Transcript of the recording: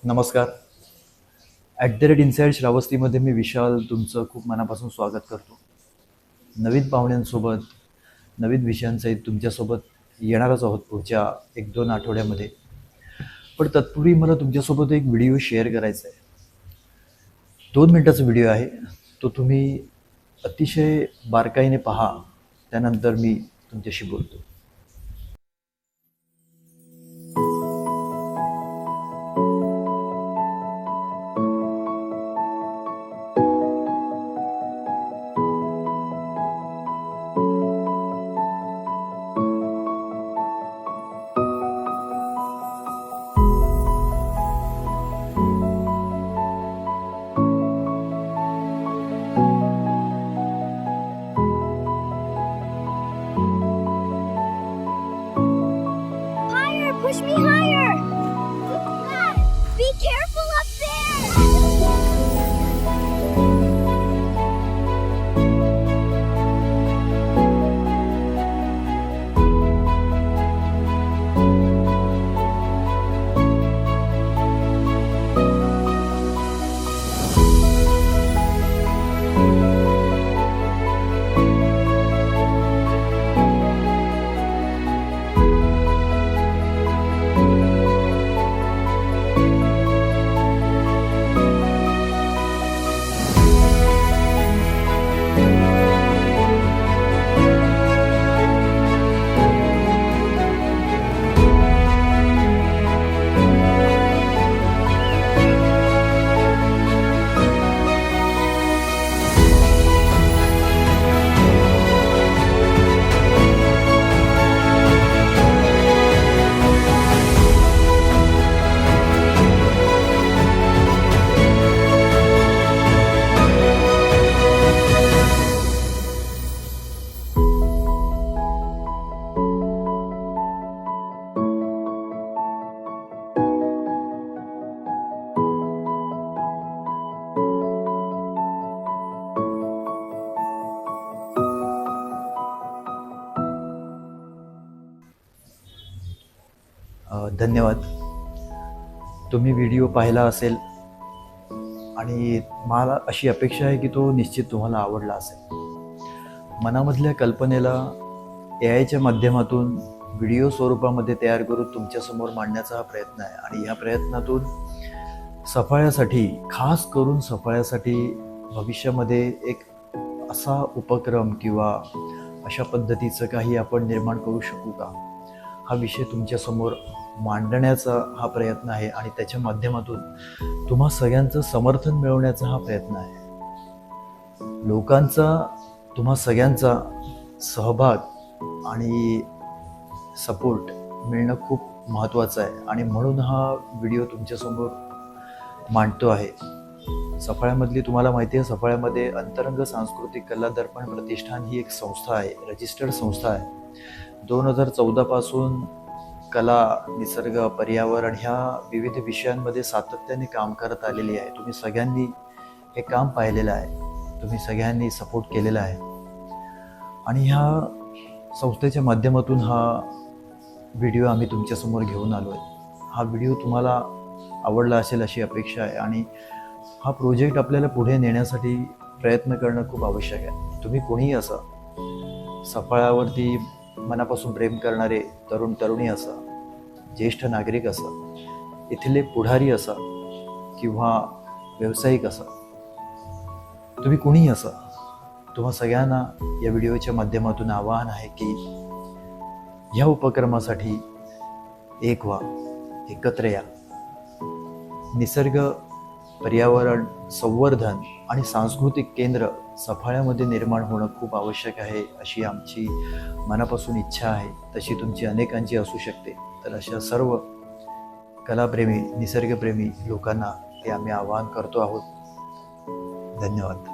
नमस्कार. @इनसाइड श्रावस्तीमध्ये मी विशाल तुमचं खूप मनापासून स्वागत करतो. नवीन पाहुण्यांसोबत नवीन विषयांसहित तुमच्यासोबत येणारच आहोत पुढच्या 1-2 आठवड्यामध्ये. पण तत्पूर्वी मला तुमच्यासोबत एक व्हिडिओ शेअर करायचा आहे. 2 मिनिटाचा व्हिडिओ आहे. तो तुम्ही अतिशय बारकाईने पहा, त्यानंतर मी तुमच्याशी बोलतो. Push me higher! Be careful up there! धन्यवाद. तुम्ही व्हिडिओ पाहिला असेल आणि मला अशी अपेक्षा आहे की तो निश्चित तुम्हाला आवडला असेल. मनामधल्या कल्पनेला AIच्या माध्यमातून व्हिडिओ स्वरूपामध्ये तयार करून तुमच्यासमोर मांडण्याचा हा प्रयत्न आहे. आणि ह्या प्रयत्नातून सफाळ्यासाठी, खास करून सफाळ्यासाठी भविष्यामध्ये एक असा उपक्रम किंवा अशा पद्धतीचं काही आपण निर्माण करू शकू का, हा विषय तुमच्यासमोर मांडण्याचा हा प्रयत्न आहे. आणि त्याच्या माध्यमातून तुम्हा सगळ्यांचं समर्थन मिळवण्याचा हा प्रयत्न आहे. लोकांचा, तुम्हा सगळ्यांचा सहभाग आणि सपोर्ट मिळणं खूप महत्त्वाचं आहे. आणि म्हणून हा व्हिडिओ तुमच्यासमोर मांडतो आहे. सफाळ्यामधली, तुम्हाला माहिती आहे, सफाळ्यामध्ये अंतरंग सांस्कृतिक कला दर्पण प्रतिष्ठान ही एक संस्था आहे, रजिस्टर्ड संस्था आहे. 2014 पासून कला, निसर्ग, पर्यावरण ह्या विविध विषयांमध्ये सातत्याने काम करत आलेली आहे. तुम्ही सगळ्यांनी हे काम पाहिलेलं आहे, तुम्ही सगळ्यांनी सपोर्ट केलेला आहे. आणि ह्या संस्थेच्या माध्यमातून हा व्हिडिओ आम्ही तुमच्यासमोर घेऊन आलो आहे. हा व्हिडिओ तुम्हाला आवडला असेल अशी अपेक्षा आहे. आणि हा प्रोजेक्ट आपल्याला पुढे नेण्यासाठी प्रयत्न करणं खूप आवश्यक आहे. तुम्ही कोणीही असा, सफाळ्यावरती मनापासून प्रेम करणारे तरुण तरुणी असा, ज्येष्ठ नागरिक असा, इथले पुढारी असा किंवा व्यावसायिक असा, तुम्ही कुणीही असा, तुम्हा सगळ्यांना या व्हिडिओच्या माध्यमातून आवाहन आहे की ह्या उपक्रमासाठी एक व्हा, एकत्र या. निसर्ग, पर्यावरण संवर्धन आणि सांस्कृतिक केंद्र सफाळ्यामध्ये निर्माण होणं खूप आवश्यक आहे, अशी आमची मनापासून इच्छा आहे. तशी तुमची अनेकांची असू शकते. तर अशा सर्व कलाप्रेमी, निसर्गप्रेमी लोकांना हे आम्ही आवाहन करतो आहोत. धन्यवाद.